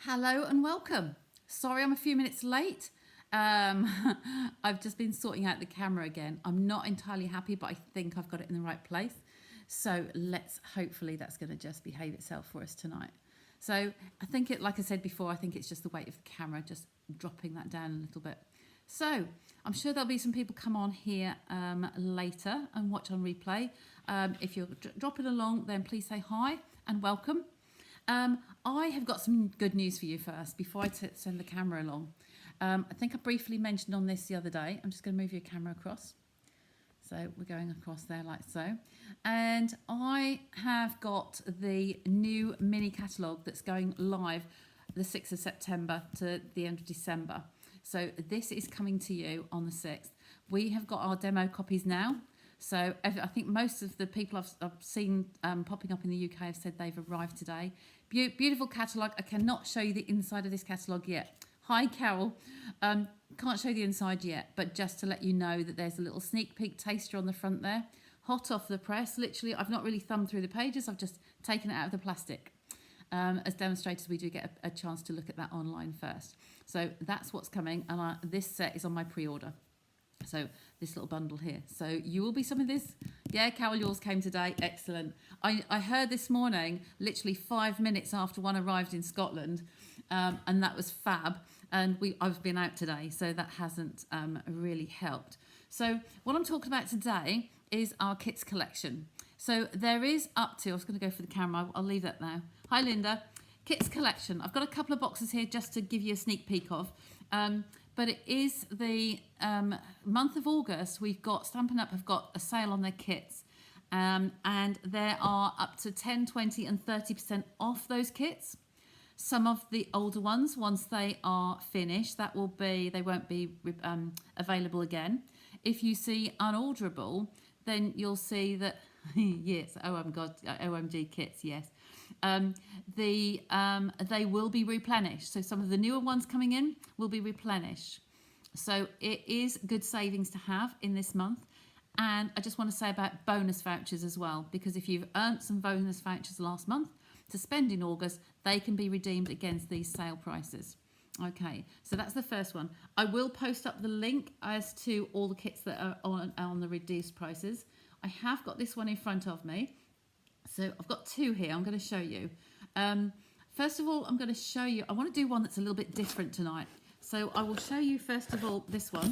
Hello and welcome. Sorry I'm a few minutes late. I've just been sorting out the camera again. I'm not entirely happy, but I think I've got it in the right place. So hopefully that's going to just behave itself for us tonight. So I think like I said before, I think it's just the weight of the camera, just dropping that down a little bit. So I'm sure there'll be some people come on here later and watch on replay. If you're dropping along, then please say hi and welcome. I have got some good news for you first before I send the camera along. I think I briefly mentioned on this the other day. I'm just going to move your camera across. So we're going across there like so. And I have got the new mini catalogue that's going live the 6th of September to the end of December. So this is coming to you on the 6th. We have got our demo copies now. So I think most of the people I've seen popping up in the UK have said they've arrived today. Beautiful catalogue. I cannot show you the inside of this catalogue yet. Hi, Carol. Can't show the inside yet, but just to let you know that there's a little sneak peek taster on the front there. Hot off the press. Literally, I've not really thumbed through the pages. I've just taken it out of the plastic. As demonstrators, we do get a chance to look at that online first. So that's what's coming, and this set is on my pre-order. So this little bundle here. So you will be some of this. Yeah, Carol, yours came today. Excellent. I heard this morning, literally 5 minutes after one arrived in Scotland, and that was fab. And I've been out today, so that hasn't really helped. So what I'm talking about today is our kits collection. So there is up to, I was going to go for the camera, I'll leave that now. Hi, Linda. Kits collection. I've got a couple of boxes here just to give you a sneak peek of. But it is the month of August. We've got Stampin' Up have got a sale on their kits, and there are up to 10, 20 and 30% off those kits. Some of the older ones, once they are finished, they won't be available again. If you see unalterable, then you'll see that yes, OMG kits, yes. They will be replenished. So some of the newer ones coming in will be replenished. So it is good savings to have in this month. And I just want to say about bonus vouchers as well, because if you've earned some bonus vouchers last month to spend in August, they can be redeemed against these sale prices. Okay, so that's the first one. I will post up the link as to all the kits that are on the reduced prices. I have got this one in front of me. So I've got two here I'm going to show you. First of all, I'm going to show you, I want to do one that's a little bit different tonight. So I will show you first of all this one,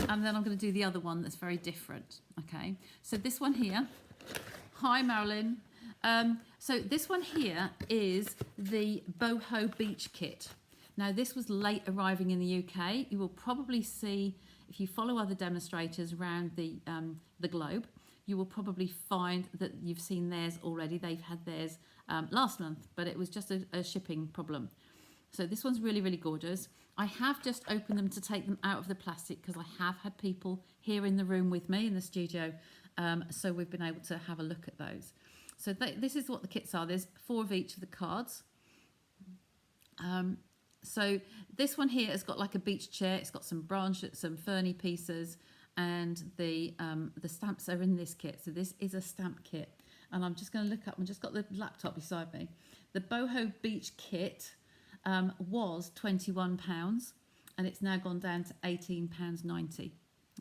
and then I'm going to do the other one that's very different. Okay, so this one here. Hi, Marilyn. So this one here is the Boho Beach Kit. Now this was late arriving in the UK. You will probably see, if you follow other demonstrators around the globe, you will probably find that you've seen theirs already. They've had theirs last month, but it was just a shipping problem. So this one's really, really gorgeous. I have just opened them to take them out of the plastic because I have had people here in the room with me in the studio. So we've been able to have a look at those. So this is what the kits are. There's 4 of each of the cards. So this one here has got like a beach chair. It's got some branches, some ferny pieces, and the stamps are in this kit. So this is a stamp kit, and I'm just going to look up. I've just got the laptop beside me. The Boho Beach Kit was £21, and it's now gone down to £18.90.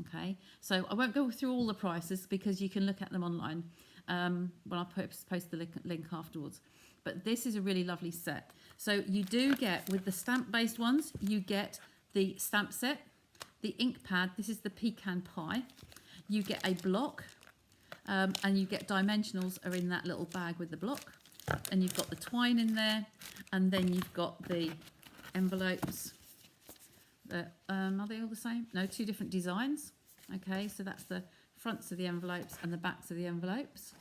Okay, so I won't go through all the prices because you can look at them online when I post the link afterwards. But this is a really lovely set. So you do get, with the stamp-based ones, you get the stamp set, the ink pad. This is the pecan pie. You get a block, and you get dimensionals are in that little bag with the block, and you've got the twine in there, and then you've got the envelopes. Are they all the same? No, 2 different designs. Okay, so that's the fronts of the envelopes and the backs of the envelopes.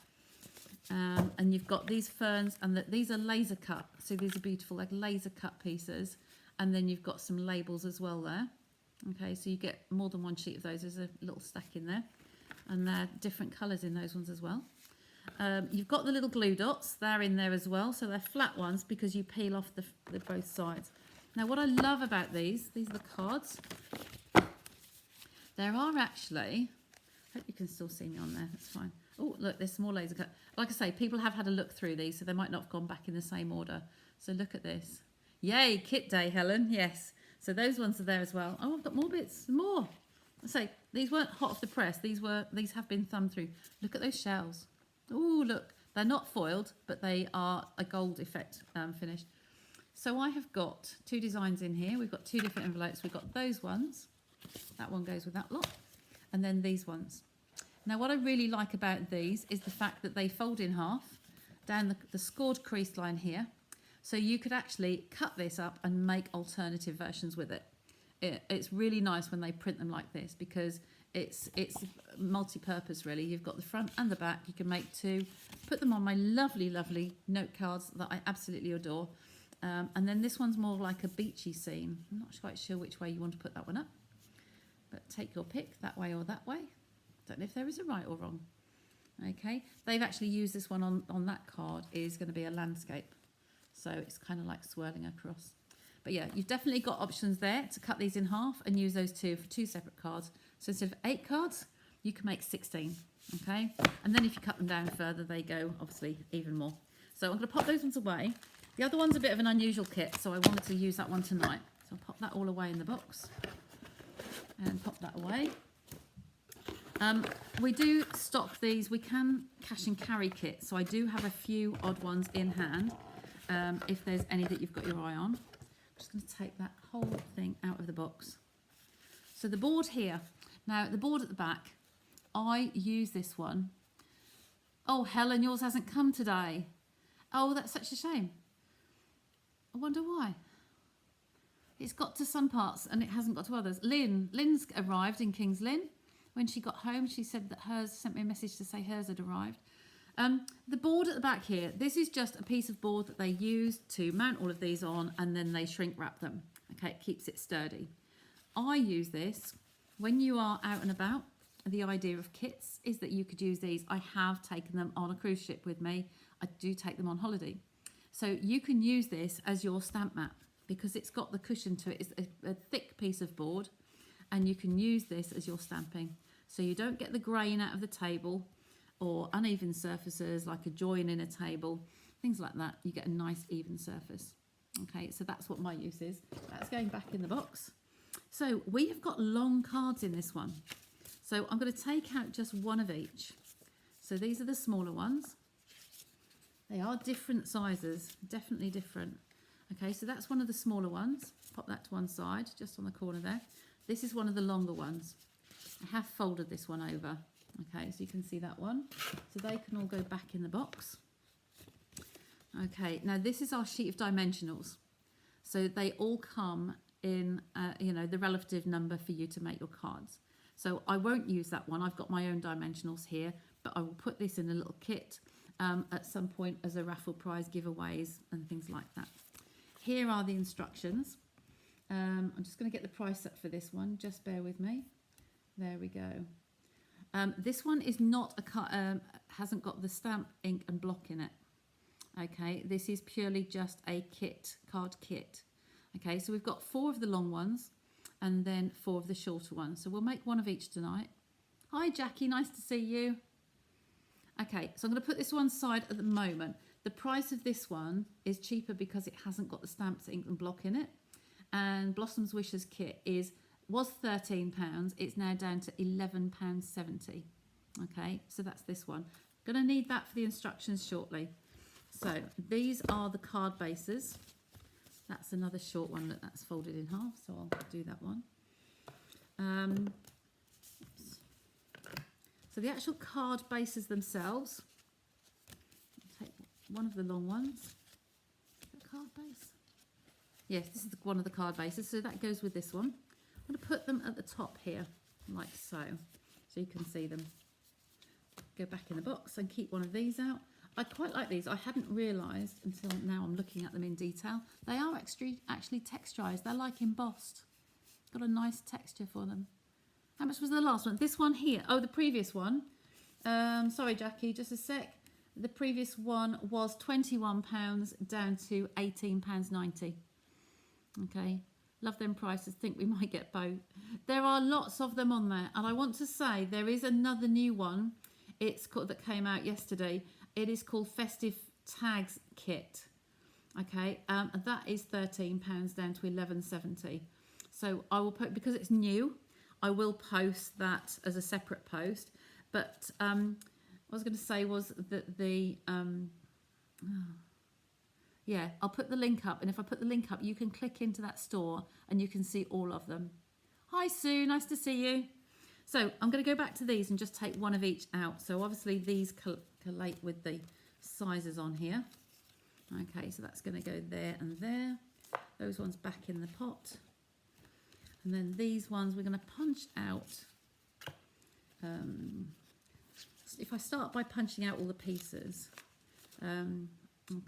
And you've got these ferns, and these are laser cut. So these are beautiful, like laser cut pieces. And then you've got some labels as well there. Okay, so you get more than one sheet of those. There's a little stack in there, and they're different colours in those ones as well. You've got the little glue dots. They're in there as well. So they're flat ones because you peel off the both sides. Now, what I love about these are the cards. There are actually, I hope you can still see me on there. That's fine. Oh, look, there's some more laser cut. Like I say, people have had a look through these, so they might not have gone back in the same order. So look at this. Yay, kit day, Helen. Yes. So those ones are there as well. Oh, I've got more bits. More. I say these weren't hot off the press. These have been thumbed through. Look at those shells. Oh, look. They're not foiled, but they are a gold effect finish. So I have got two designs in here. We've got two different envelopes. We've got those ones. That one goes with that lot. And then these ones. Now, what I really like about these is the fact that they fold in half down the scored crease line here. So you could actually cut this up and make alternative versions with it. It's really nice when they print them like this because it's multi-purpose really. You've got the front and the back. You can make two. Put them on my lovely, lovely note cards that I absolutely adore. And then this one's more like a beachy scene. I'm not quite sure which way you want to put that one up. But take your pick, that way or that way. Don't know if there is a right or wrong. Okay, they've actually used this one on that card is going to be a landscape. So it's kind of like swirling across. But yeah, you've definitely got options there to cut these in half and use those two for two separate cards. So instead of 8 cards, you can make 16. Okay, and then if you cut them down further, they go obviously even more. So I'm going to pop those ones away. The other one's a bit of an unusual kit, so I wanted to use that one tonight. So I'll pop that all away in the box and pop that away. We do stock these. We can cash and carry kits, so I do have a few odd ones in hand. If there's any that you've got your eye on. I'm just going to take that whole thing out of the box. So the board here. Now, the board at the back, I use this one. Oh, Helen, yours hasn't come today. Oh, that's such a shame. I wonder why. It's got to some parts and it hasn't got to others. Lynn's arrived in King's Lynn. When she got home, she said that hers, sent me a message to say hers had arrived. The board at the back here, this is just a piece of board that they use to mount all of these on and then they shrink wrap them. Okay, it keeps it sturdy. I use this when you are out and about. The idea of kits is that you could use these. I have taken them on a cruise ship with me. I do take them on holiday. So you can use this as your stamp mat because it's got the cushion to it. It's a thick piece of board and you can use this as your stamping. So you don't get the grain out of the table or uneven surfaces like a join in a table, things like that. You get a nice even surface. Okay, so that's what my use is. That's going back in the box. So we have got long cards in this one. So I'm going to take out just one of each. So these are the smaller ones. They are different sizes, definitely different. Okay, so that's one of the smaller ones. Pop that to one side, just on the corner there. This is one of the longer ones. I have folded this one over. Okay, so you can see that one. So they can all go back in the box. Okay, now this is our sheet of dimensionals. So they all come in, you know, the relative number for you to make your cards. So I won't use that one. I've got my own dimensionals here, but I will put this in a little kit at some point as a raffle prize giveaways and things like that. Here are the instructions. I'm just going to get the price up for this one. Just bear with me. There we go. This one is not hasn't got the stamp, ink and block in it. Okay, this is purely just a kit, card kit. Okay, so we've got 4 of the long ones and then 4 of the shorter ones. So we'll make one of each tonight. Hi Jackie, nice to see you. Okay, so I'm going to put this one aside at the moment. The price of this one is cheaper because it hasn't got the stamps, ink and block in it. And Blossom's Wishes kit was £13. It's now down to £11.70. Okay, so that's this one. Going to need that for the instructions shortly. So these are the card bases. That's another short one that's folded in half, so I'll do that one. So the actual card bases themselves, I'll take one of the long ones. The card base. Yes, this is one of the card bases, so that goes with this one. I'm going to put them at the top here, like so you can see them. Go back in the box and keep one of these out. I quite like these. I hadn't realised until now I'm looking at them in detail. They are actually texturised. They're like embossed. Got a nice texture for them. How much was the last one? This one here. Oh, the previous one. Sorry, Jackie, just a sec. The previous one was £21 down to £18.90. Okay. Love them prices. Think we might get both. There are lots of them on there. And I want to say there is another new one. It's called, that came out yesterday. It is called Festive Tags Kit. Okay, and that is £13 down to 11.70. So I will put, because it's new, I will post that as a separate post. But what I was going to say was that yeah, I'll put the link up, and if I put the link up, you can click into that store and you can see all of them. Hi Sue, nice to see you. So I'm going to go back to these and just take one of each out. So obviously these collate with the sizes on here. Okay, so that's going to go there and there. Those ones back in the pot. And then these ones we're going to punch out. If I start by punching out all the pieces, I'll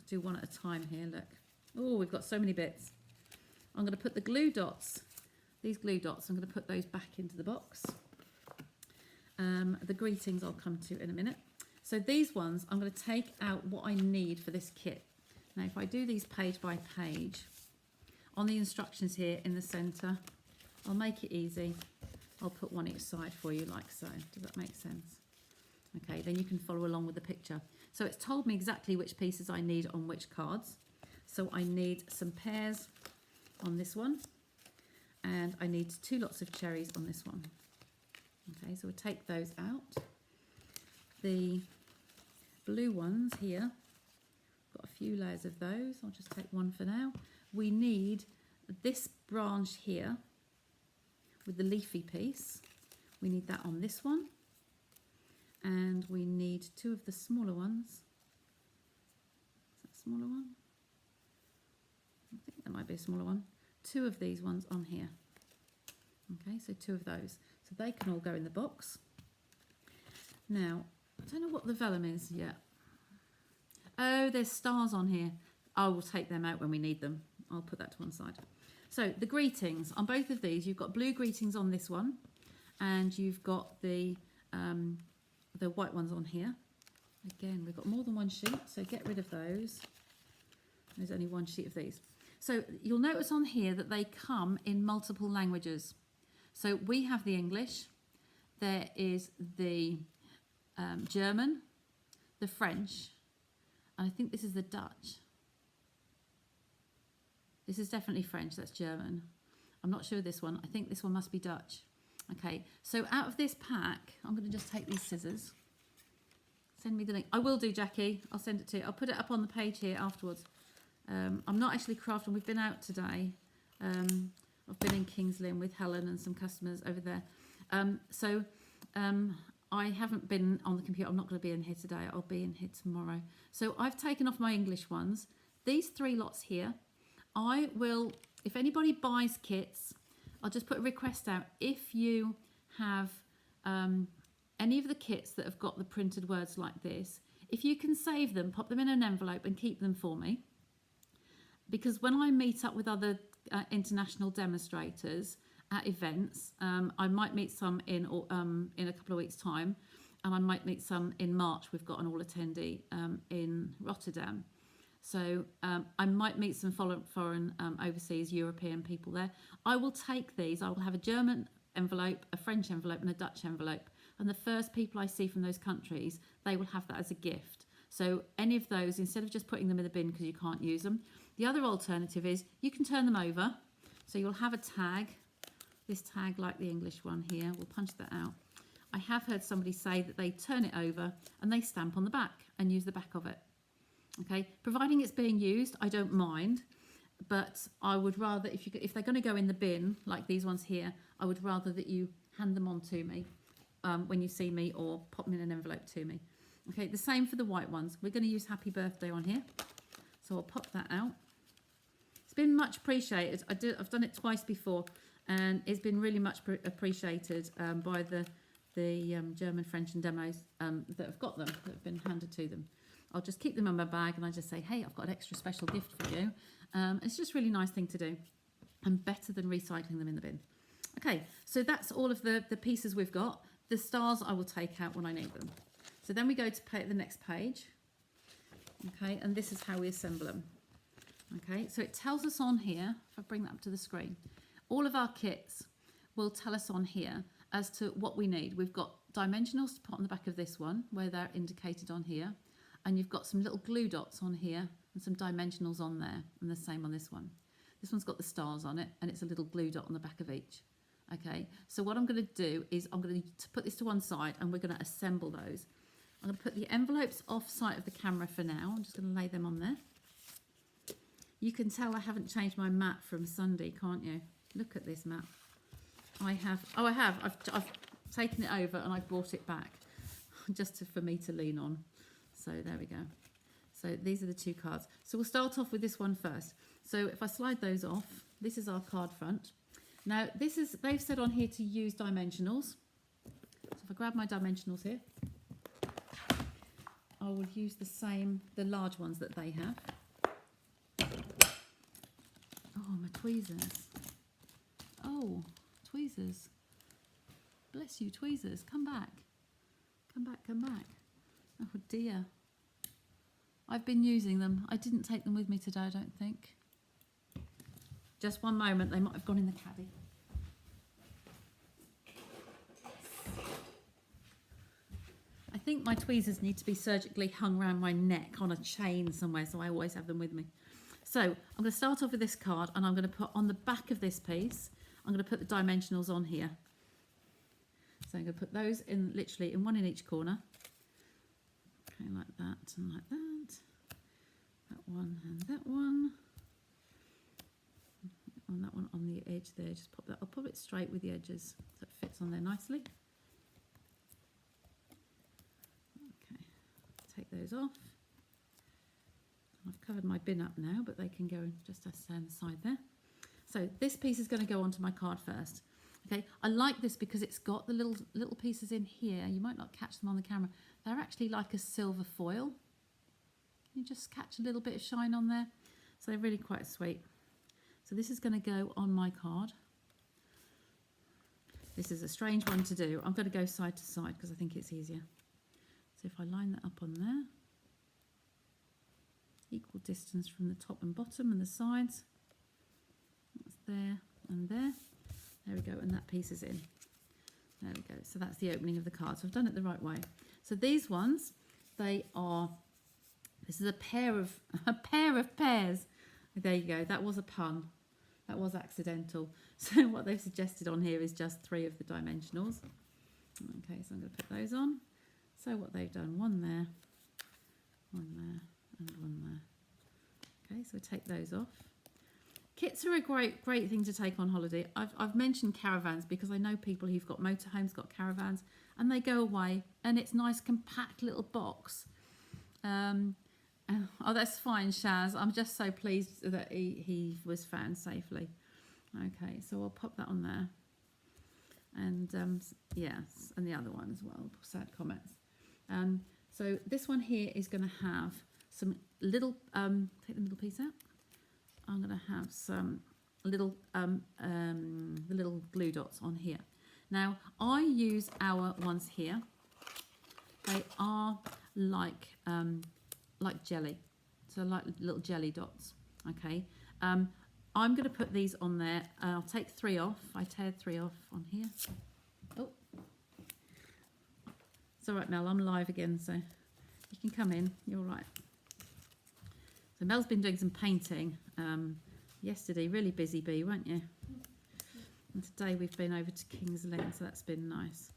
do one at a time here, look. Oh, we've got so many bits. I'm going to put the glue dots, these glue dots, I'm going to put those back into the box. The greetings I'll come to in a minute. So these ones, I'm going to take out what I need for this kit. Now, if I do these page by page, on the instructions here in the centre, I'll make it easy. I'll put one each side for you like so. Does that make sense? Okay, then you can follow along with the picture. So it's told me exactly which pieces I need on which cards. So I need some pears on this one, and I need 2 lots of cherries on this one. Okay, so we'll take those out. The blue ones here, got a few layers of those. I'll just take one for now. We need this branch here with the leafy piece. We need that on this one. And we need 2 of the smaller ones. Is that a smaller one? I think that might be a smaller one. 2 of these ones on here. Okay, so 2 of those. So they can all go in the box. Now, I don't know what the vellum is yet. Oh, there's stars on here. I will take them out when we need them. I'll put that to one side. So the greetings on both of these, you've got blue greetings on this one, and you've got the white ones on here. Again, we've got more than one sheet, so get rid of those. There's only one sheet of these. So you'll notice on here that they come in multiple languages. So we have the English, there is the German, the French, and I think this is the Dutch. This is definitely French, that's German. I'm not sure this one. I think this one must be Dutch. Okay, so out of this pack, I'm going to just take these scissors. Send me the link. I will do, Jackie. I'll send it to you. I'll put it up on the page here afterwards. I'm not actually crafting. We've been out today. I've been in Kings Lynn with Helen and some customers over there. I haven't been on the computer. I'm not going to be in here today. I'll be in here tomorrow. So I've taken off my English ones. These 3 lots here, I will, if anybody buys kits, I'll just put a request out. If you have any of the kits that have got the printed words like this, if you can save them, pop them in an envelope and keep them for me. Because when I meet up with other international demonstrators at events, I might meet some in a couple of weeks' time, and I might meet some in March. We've got an all-attendee in Rotterdam. So I might meet some foreign overseas European people there. I will take these. I will have a German envelope, a French envelope and a Dutch envelope. And the first people I see from those countries, they will have that as a gift. So any of those, instead of just putting them in the bin because you can't use them, the other alternative is you can turn them over. So you'll have a tag, this tag like the English one here. We'll punch that out. I have heard somebody say that they turn it over and they stamp on the back and use the back of it. Okay, providing it's being used, I don't mind, but I would rather, if they're going to go in the bin, like these ones here, I would rather that you hand them on to me when you see me, or pop them in an envelope to me. Okay, the same for the white ones. We're going to use Happy Birthday on here, so I'll pop that out. It's been much appreciated. I've done it twice before, and it's been really much appreciated by the German, French and demos that have got them, that have been handed to them. I'll just keep them in my bag and I just say, hey, I've got an extra special gift for you. It's just a really nice thing to do, and better than recycling them in the bin. Okay, so that's all of the pieces we've got. The stars I will take out when I need them. So then we go to the next page. Okay, and this is how we assemble them. Okay, so it tells us on here, if I bring that up to the screen, all of our kits will tell us on here as to what we need. We've got dimensionals to put on the back of this one, where they're indicated on here. And you've got some little glue dots on here and some dimensionals on there, and the same on this one. This one's got the stars on it, and it's a little glue dot on the back of each. Okay, so what I'm going to do is I'm going to put this to one side, and we're going to assemble those. I'm going to put the envelopes off sight of the camera for now. I'm just going to lay them on there. You can tell I haven't changed my mat from Sunday, can't you? Look at this mat. I have. I've taken it over and I've brought it back just for me to lean on. So there we go. So these are the two cards. So we'll start off with this one first. So if I slide those off, this is our card front. Now they've said on here to use dimensionals. So if I grab my dimensionals here, I will use the large ones that they have. Oh, my tweezers. Oh, tweezers. Bless you, tweezers. Come back. Come back, come back. Oh dear. I've been using them. I didn't take them with me today, I don't think. Just one moment, they might have gone in the caddy. I think my tweezers need to be surgically hung around my neck on a chain somewhere, so I always have them with me. So I'm going to start off with this card, and I'm going to put on the back of this piece, I'm going to put the dimensionals on here. So I'm going to put those in literally in one in each corner. Okay, like that and like that. That one and that one. And that one on the edge there. Just pop that. I'll pop it straight with the edges so it fits on there nicely. Okay, take those off. I've covered my bin up now, but they can go just down the side there. So this piece is going to go onto my card first. Okay, I like this because it's got the little pieces in here. You might not catch them on the camera. They're actually like a silver foil. You just catch a little bit of shine on there. So they're really quite sweet. So this is going to go on my card. This is a strange one to do. I'm going to go side to side because I think it's easier. So if I line that up on there, equal distance from the top and bottom and the sides. That's there and there. There we go, and that piece is in. There we go. So that's the opening of the card. So I've done it the right way. So these ones, they are. This is a pair of pairs. There you go. That was a pun. That was accidental. So what they've suggested on here is just 3 of the dimensionals. Okay, so I'm going to put those on. So what they've done, one there, and one there. Okay, so we take those off. Kits are a great thing to take on holiday. I've mentioned caravans because I know people who've got motorhomes, got caravans, and they go away, and it's nice, compact little box. Oh, that's fine, Shaz. I'm just so pleased that he was found safely. Okay, so I'll pop that on there. And yes, and the other one as well, sad comments. So this one here is going to have some little, take the middle piece out. I'm going to have some little, the little glue dots on here. Now, I use our ones here. They are like jelly, so like little jelly dots. Okay, I'm going to put these on there. I'll take 3 off. I teared 3 off on here. Oh, it's all right, Mel. I'm live again, so you can come in. You're all right. So Mel's been doing some painting yesterday. Really busy bee, weren't you? And today we've been over to King's Lynn, so that's been nice.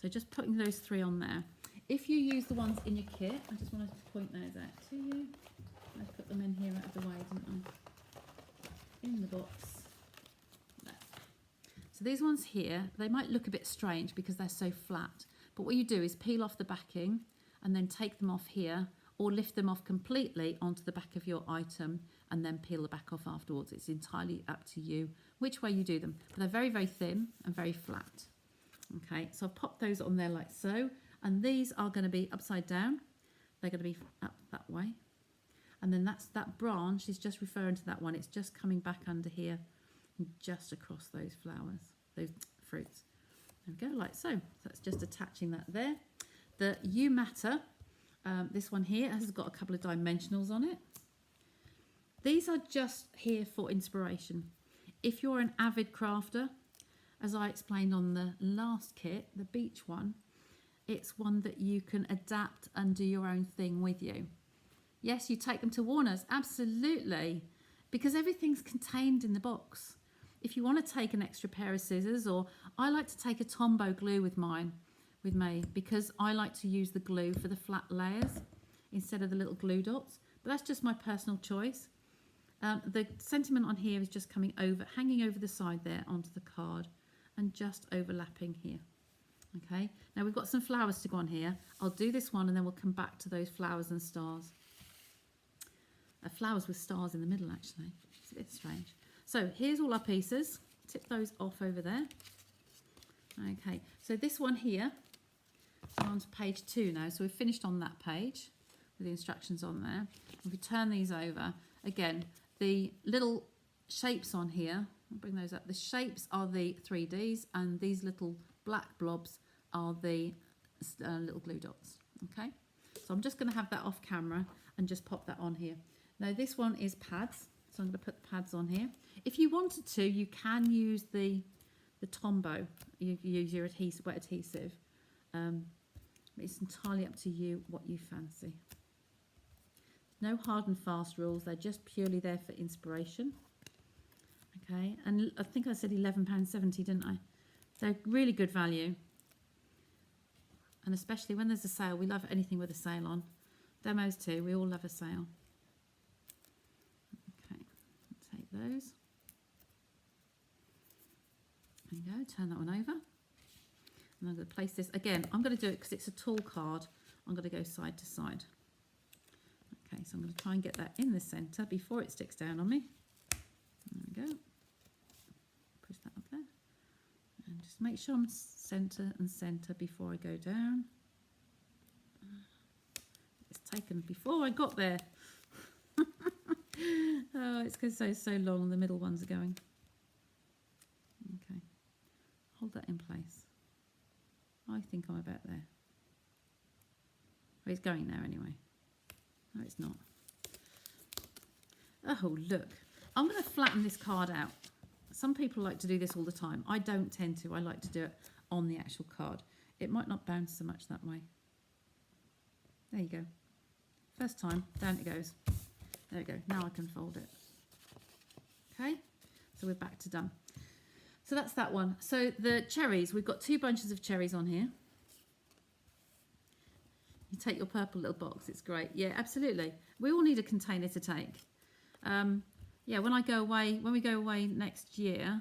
So just putting those 3 on there. If you use the ones in your kit, I just wanted to point those out to you. I put them in here out of the way, didn't I? In the box. There. So these ones here, they might look a bit strange because they're so flat. But what you do is peel off the backing and then take them off here, or lift them off completely onto the back of your item and then peel the back off afterwards. It's entirely up to you which way you do them. But they're very, very thin and very flat. Okay, so I've popped those on there like so. And these are going to be upside down. They're going to be up that way. And then that branch is just referring to that one. It's just coming back under here and just across those flowers, those fruits. There we go, like so. So that's just attaching that there. The You Matter, this one here has got a couple of dimensionals on it. These are just here for inspiration. If you're an avid crafter, as I explained on the last kit, the beach one, it's one that you can adapt and do your own thing with you. Yes, you take them to Warner's, absolutely, because everything's contained in the box. If you want to take an extra pair of scissors, or I like to take a Tombow glue with me, because I like to use the glue for the flat layers instead of the little glue dots. But that's just my personal choice. The sentiment on here is just hanging over the side there onto the card and just overlapping here. Okay, now we've got some flowers to go on here. I'll do this one and then we'll come back to those flowers and stars. Flowers with stars in the middle, actually. It's a bit strange. So here's all our pieces. Tip those off over there. Okay, so this one here, we're on to page 2 now. So we've finished on that page with the instructions on there. If we turn these over, again, the little shapes on here, I'll bring those up. The shapes are the 3Ds, and these little black blobs are the little glue dots. Okay, so I'm just going to have that off camera and just pop that on here. Now this one is pads, so I'm going to put the pads on here. If you wanted to, you can use the Tombow. You use your wet adhesive. It's entirely up to you what you fancy. No hard and fast rules. They're just purely there for inspiration. Okay, and I think I said £11.70, didn't I? They're really good value. And especially when there's a sale, we love anything with a sale on. Demos too, we all love a sale. Okay, take those. There you go, turn that one over. And I'm going to place this, again, I'm going to do it because it's a tall card. I'm going to go side to side. Okay, so I'm going to try and get that in the centre before it sticks down on me. There we go. Push that up there. And just make sure I'm centre and centre before I go down. It's taken before I got there. Oh, it's because it's so long, the middle ones are going. Okay, hold that in place. I think I'm about there. Well, it's going there anyway. No, it's not. Oh, look. I'm going to flatten this card out. Some people like to do this all the time. I don't tend to. I like to do it on the actual card. It might not bounce so much that way. There you go. First time, down it goes. There we go. Now I can fold it. Okay, so we're back to done. So that's that one. So the cherries, we've got 2 bunches of cherries on here. You take your purple little box, it's great. Yeah, absolutely. We all need a container to take. Yeah, when we go away next year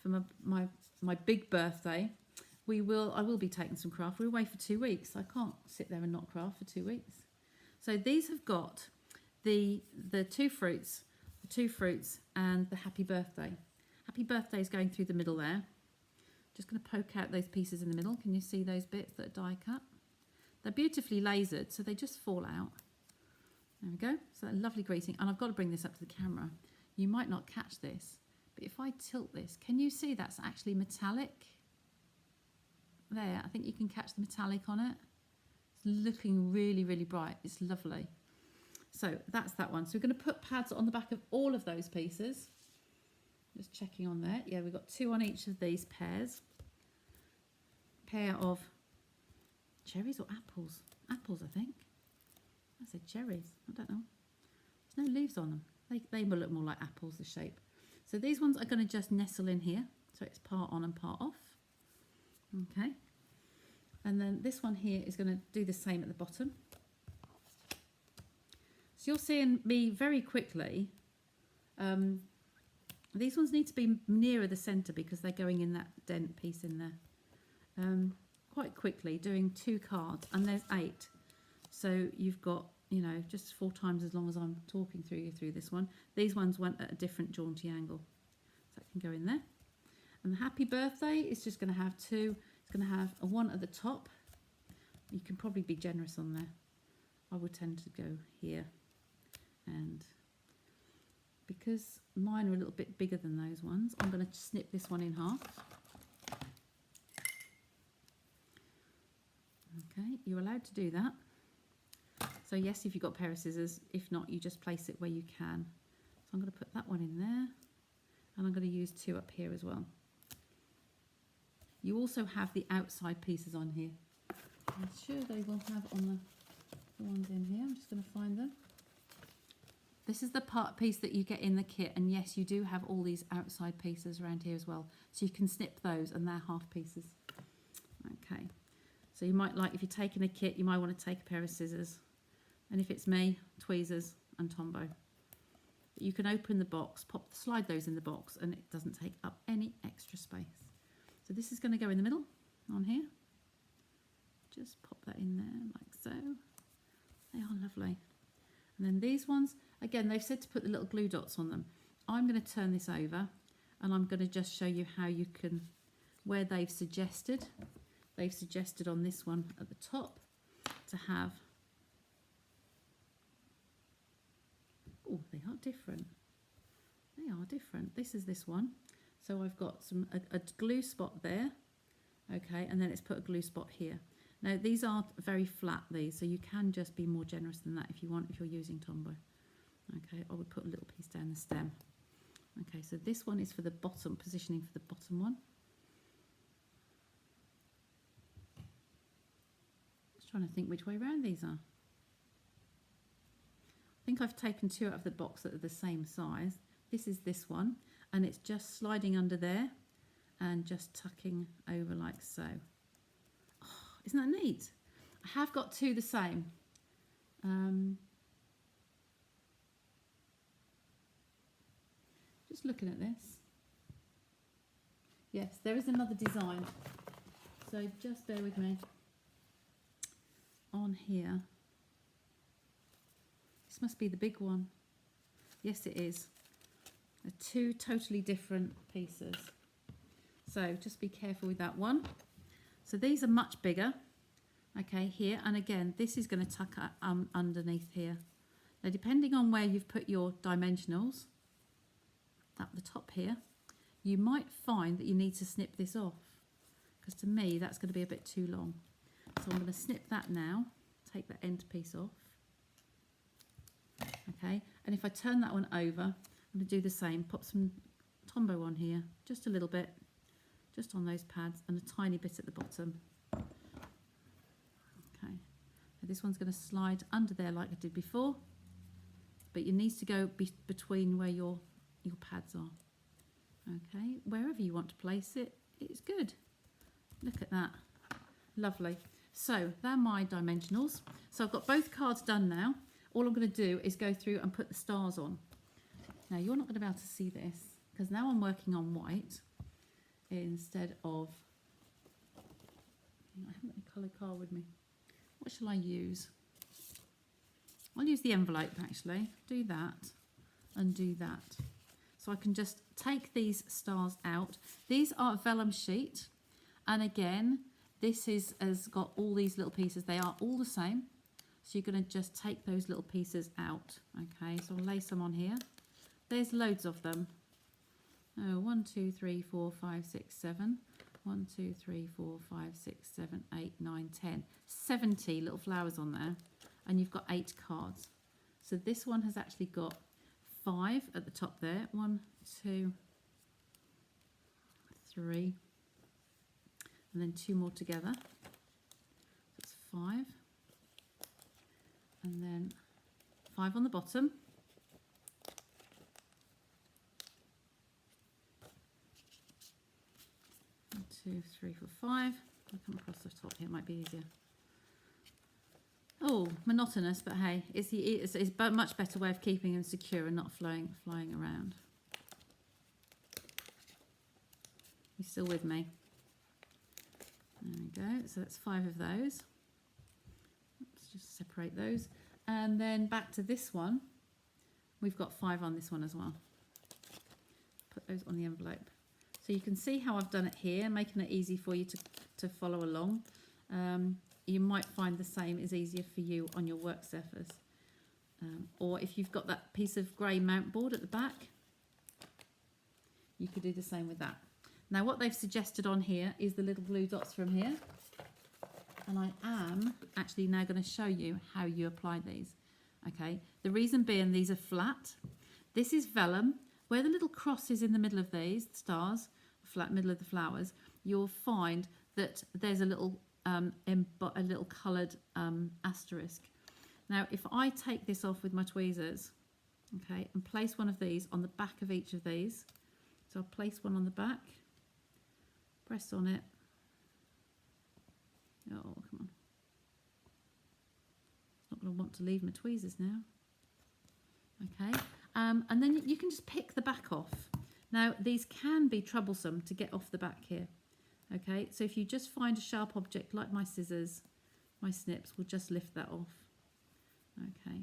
for my big birthday, I will be taking some craft. We're away for 2 weeks. I can't sit there and not craft for 2 weeks. So these have got the two fruits and the happy birthday. Happy birthday is going through the middle there. Just going to poke out those pieces in the middle. Can you see those bits that are die cut? They're beautifully lasered, so they just fall out. There we go. So a lovely greeting. And I've got to bring this up to the camera. You might not catch this, but if I tilt this, can you see that's actually metallic? There, I think you can catch the metallic on it. It's looking really, really bright. It's lovely. So that's that one. So we're going to put pads on the back of all of those pieces. Just checking on there. Yeah, we've got 2 on each of these pairs. Pair of cherries or apples? Apples, I think. I said cherries. I don't know. There's no leaves on them. They will look more like apples, the shape. So these ones are going to just nestle in here. So it's part on and part off. Okay. And then this one here is going to do the same at the bottom. So you're seeing me very quickly. These ones need to be nearer the centre because they're going in that dent piece in there. Quite quickly doing 2 cards, and there's 8. So you've got, you know, just 4 times as long as I'm talking through this one. These ones went at a different jaunty angle. So that can go in there. And the happy birthday is just going to have 2. It's going to have a 1 at the top. You can probably be generous on there. I would tend to go here. And because mine are a little bit bigger than those ones, I'm going to snip this one in half. Okay, you're allowed to do that. So yes, if you've got a pair of scissors, if not, you just place it where you can. So I'm going to put that one in there, and I'm going to use 2 up here as well. You also have the outside pieces on here. I'm sure they will have on the ones in here. I'm just going to find them. This is the piece that you get in the kit, and yes, you do have all these outside pieces around here as well. So you can snip those, and they're half pieces. Okay, so you might like, if you're taking a kit, you might want to take a pair of scissors. And if it's me, tweezers and Tombow. You can open the box, slide those in the box, and it doesn't take up any extra space. So this is going to go in the middle on here. Just pop that in there like so. They are lovely. And then these ones, again, they've said to put the little glue dots on them. I'm going to turn this over, and I'm going to just show you how you can, where they've suggested on this one at the top to have, oh, they are different. They are different. This is this one. So I've got a glue spot there, okay, and then it's put a glue spot here. Now these are very flat, these, so you can just be more generous than that if you want, if you're using Tombow. Okay, I would put a little piece down the stem. Okay, so this one is for the bottom, positioning for the bottom one. Just trying to think which way round these are. I think I've taken two out of the box that are the same size. This is this one, and it's just sliding under there and just tucking over like so. Oh, isn't that neat? I have got two the same. Just looking at this. Yes, there is another design. So just bear with me. On here. This must be the big one. Yes, it is. They're two totally different pieces. So just be careful with that one. So these are much bigger. Okay, here. And again, this is going to tuck underneath here. Now, depending on where you've put your dimensionals, at the top here, you might find that you need to snip this off. Because to me, that's going to be a bit too long. So I'm going to snip that now. Take the end piece off. Okay, and if I turn that one over, I'm going to do the same. Pop some Tombow on here, just a little bit, just on those pads, and a tiny bit at the bottom. Okay, so this one's going to slide under there like I did before, but it needs to go between where your pads are. Okay, wherever you want to place it, it's good. Look at that, lovely. So they're my dimensionals. So I've got both cards done now. All I'm going to do is go through and put the stars on. Now you're not going to be able to see this because now I'm working on white instead of, I haven't got a coloured card with me. What shall I use? I'll use the envelope actually. Do that and do that. So I can just take these stars out. These are vellum sheet, and again, this has got all these little pieces. They are all the same. So you're going to just take those little pieces out. Okay, so I'll lay some on here. There's loads of them. Oh, 1, 2, 3, 4, 5, 6, 7. 1, 2, 3, 4, 5, 6, 7, 8, 9, 10. 70 little flowers on there. And you've got 8 cards. So this one has actually got 5 at the top there. 1, 2, 3. And then 2 more together. That's 5. And then 5 on the bottom. 1, 2, 3, 4, 5. I'll come across the top here, might be easier. Oh, monotonous, but hey, it's a much better way of keeping them secure and not flying around. You still with me? There we go. So that's 5 of those. Let's just separate those. And then back to this one. We've got 5 on this one as well. Put those on the envelope. So you can see how I've done it here, making it easy for you to follow along. You might find the same is easier for you on your work surface. Or if you've got that piece of grey mount board at the back, you could do the same with that. Now what they've suggested on here is the little blue dots from here. And I am actually now going to show you how you apply these. Okay, the reason being these are flat. This is vellum. Where the little cross is in the middle of these stars, flat middle of the flowers, you'll find that there's a little coloured asterisk. Now if I take this off with my tweezers, Okay, and place one of these on the back of each of these. So I'll place one on the back, press on it. Oh, come on. It's not going to want to leave my tweezers now. Okay, and then you can just pick the back off. Now, these can be troublesome to get off the back here. Okay, so if you just find a sharp object like my scissors, my snips will just lift that off. Okay,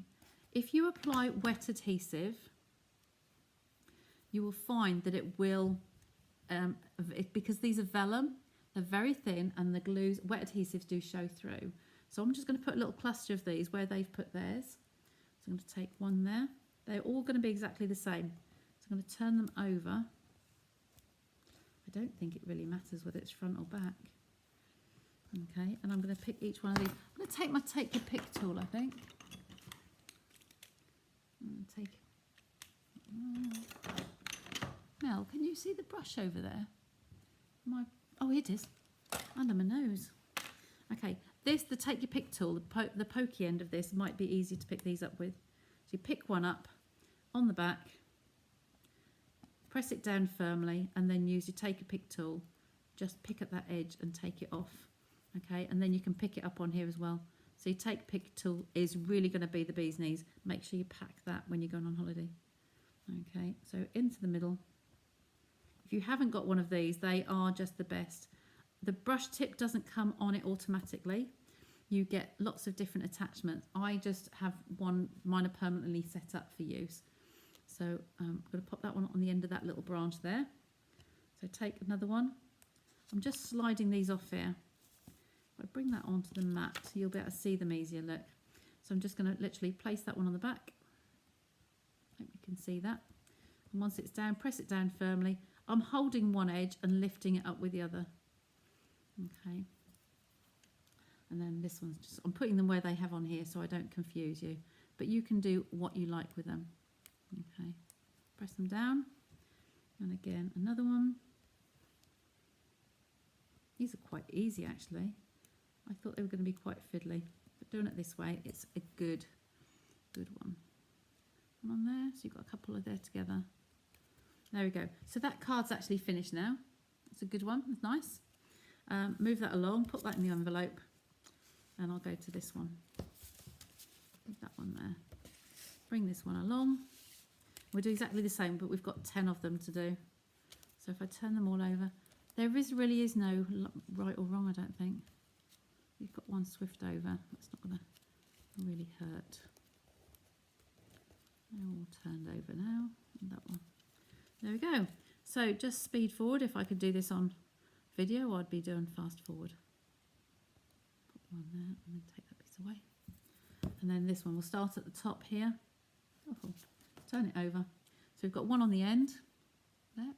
if you apply wet adhesive, you will find that it will, because these are vellum, they're very thin, and the glues, wet adhesives do show through. So I'm just going to put a little cluster of these where they've put theirs. So I'm going to take one there. They're all going to be exactly the same. So I'm going to turn them over. I don't think it really matters whether it's front or back. Okay, and I'm going to pick each one of these. I'm going to take my take your pick tool, I think. Mel, can you see the brush over there? Oh, it is under my nose. Okay, the take your pick tool, the pokey end of this might be easy to pick these up with. So you pick one up on the back, press it down firmly, and then use your take your pick tool. Just pick at that edge and take it off. Okay, and then you can pick it up on here as well. So your take pick tool is really going to be the bee's knees. Make sure you pack that when you're going on holiday. Okay, so into the middle. If you haven't got one of these, they are just the best. The brush tip doesn't come on it automatically. You get lots of different attachments. I just have one, mine are permanently set up for use. So I'm going to pop that one on the end of that little branch there. So take another one. I'm just sliding these off here. If I bring that onto the mat, you'll be able to see them easier, look. So I'm just going to literally place that one on the back. Hope you can see that. And once it's down, press it down firmly. I'm holding one edge and lifting it up with the other. Okay. And then this one's just, I'm putting them where they have on here so I don't confuse you. But you can do what you like with them. Okay. Press them down. And again, another one. These are quite easy actually. I thought they were going to be quite fiddly. But doing it this way, it's a good one. One on there, so you've got a couple of there together. There we go. So that card's actually finished now. It's a good one, it's nice. Move that along, put that in the envelope, and I'll go to this one. Leave that one there. Bring this one along. We'll do exactly the same, but we've got 10 of them to do. So if I turn them all over, there really is no right or wrong, I don't think. You've got one swift over. That's not going to really hurt. They're all turned over now. And that one. There we go. So just speed forward. If I could do this on video, I'd be doing fast forward. Put one there and then take that piece away. And then this one, we'll start at the top here. Oh, turn it over. So we've got one on the end there.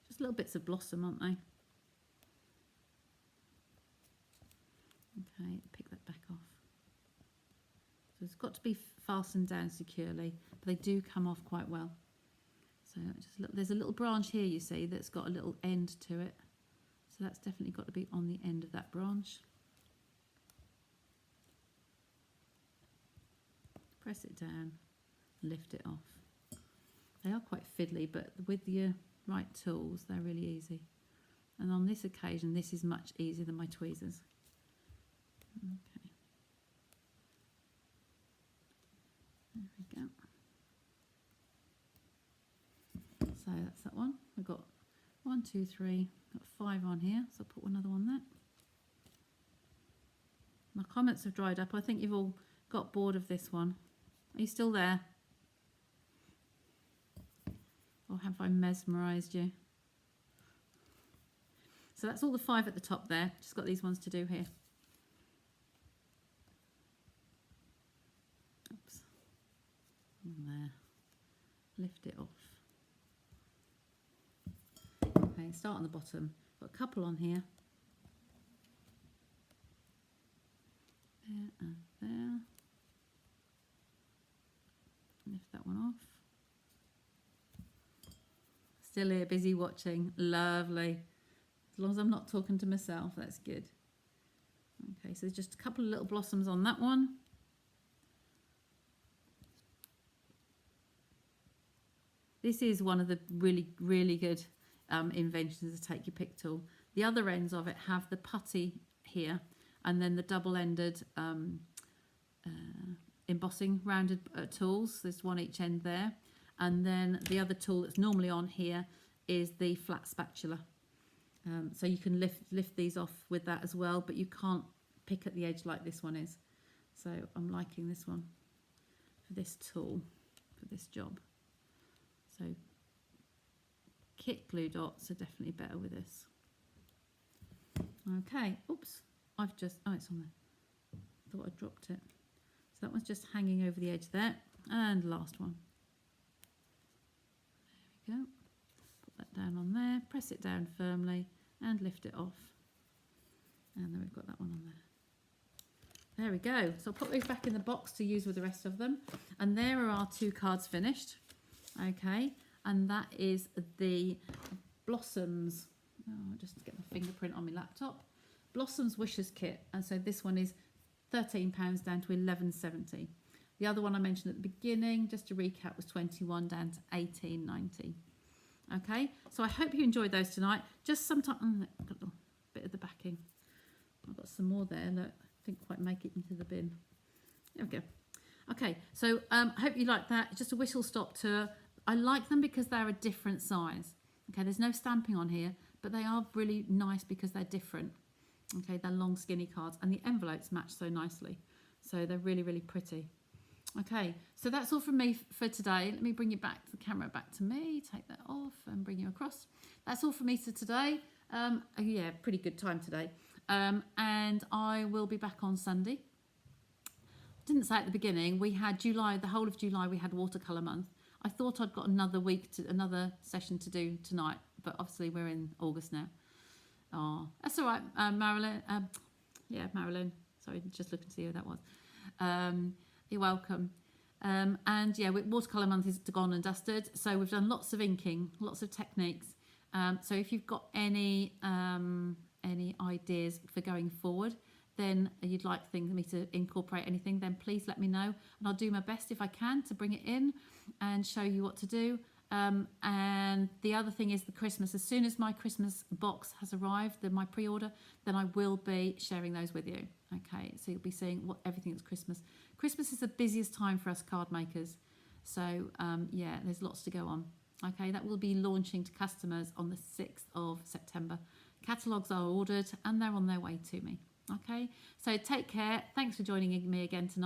Just little bits of blossom, aren't they? Okay, pick that back off. So it's got to be fastened down securely, but they do come off quite well. So just look, there's a little branch here you see that's got a little end to it. So that's definitely got to be on the end of that branch. Press it down, lift it off. They are quite fiddly, but with your right tools, they're really easy. And on this occasion, this is much easier than my tweezers. Okay. There we go. So that's that one. We've got 1, 2, 3, got 5 on here. So I'll put another one there. My comments have dried up. I think you've all got bored of this one. Are you still there? Or have I mesmerised you? So that's all the 5 at the top there. Just got these ones to do here. Oops. And there. Lift it off. Okay, start on the bottom. Got a couple on here. There and there. Lift that one off. Still here, busy watching. Lovely. As long as I'm not talking to myself, that's good. Okay, so there's just a couple of little blossoms on that one. This is one of the really good inventions of the Take Your Pick tool. The other ends of it have the putty here, and then the double-ended embossing rounded tools. There's one each end there, and then the other tool that's normally on here is the flat spatula. So you can lift these off with that as well, but you can't pick at the edge like this one is. So I'm liking this one for this tool, for this job. So kit glue dots are definitely better with this. Okay, oops, oh, it's on there. Thought I dropped it. So that one's just hanging over the edge there. And last one. There we go. Put that down on there, press it down firmly and lift it off. And then we've got that one on there. There we go. So I'll put those back in the box to use with the rest of them. And there are our 2 cards finished. Okay, and that is the Blossoms. Oh, just to get my fingerprint on my laptop. Blossoms Wishes Kit. And so this one is £13 down to £11.70. The other one I mentioned at the beginning, just to recap, was £21 down to £18.90. Okay, so I hope you enjoyed those tonight. Just sometime, I've got a bit of the backing. I've got some more there. Look, didn't quite make it into the bin. There we go. Okay, so I hope you like that. It's just a whistle stop tour. I like them because they're a different size. Okay, there's no stamping on here, but they are really nice because they're different. Okay, they're long skinny cards and the envelopes match so nicely. So they're really pretty. Okay, so that's all from me for today. Let me bring you back to the camera, back to me, take that off and bring you across. That's all from me for today. Yeah, pretty good time today. And I will be back on Sunday. Didn't say at the beginning, we had July, the whole of July, we had watercolour month. I thought I'd got another session to do tonight, but obviously we're in August now. Oh, that's all right, Marilyn. Yeah, Marilyn. Sorry, just looking to see who that was. You're welcome. And yeah, watercolour month is gone and dusted. So we've done lots of inking, lots of techniques. So if you've got any ideas for going forward, then you'd like me to incorporate anything, then please let me know. And I'll do my best if I can to bring it in and show you what to do. And the other thing is the Christmas. As soon as my Christmas box has arrived, my pre-order, then I will be sharing those with you. Okay, so you'll be seeing everything that's Christmas. Christmas is the busiest time for us card makers. So yeah, there's lots to go on. Okay, that will be launching to customers on the 6th of September. Catalogues are ordered and they're on their way to me. Okay, so take care. Thanks for joining me again tonight.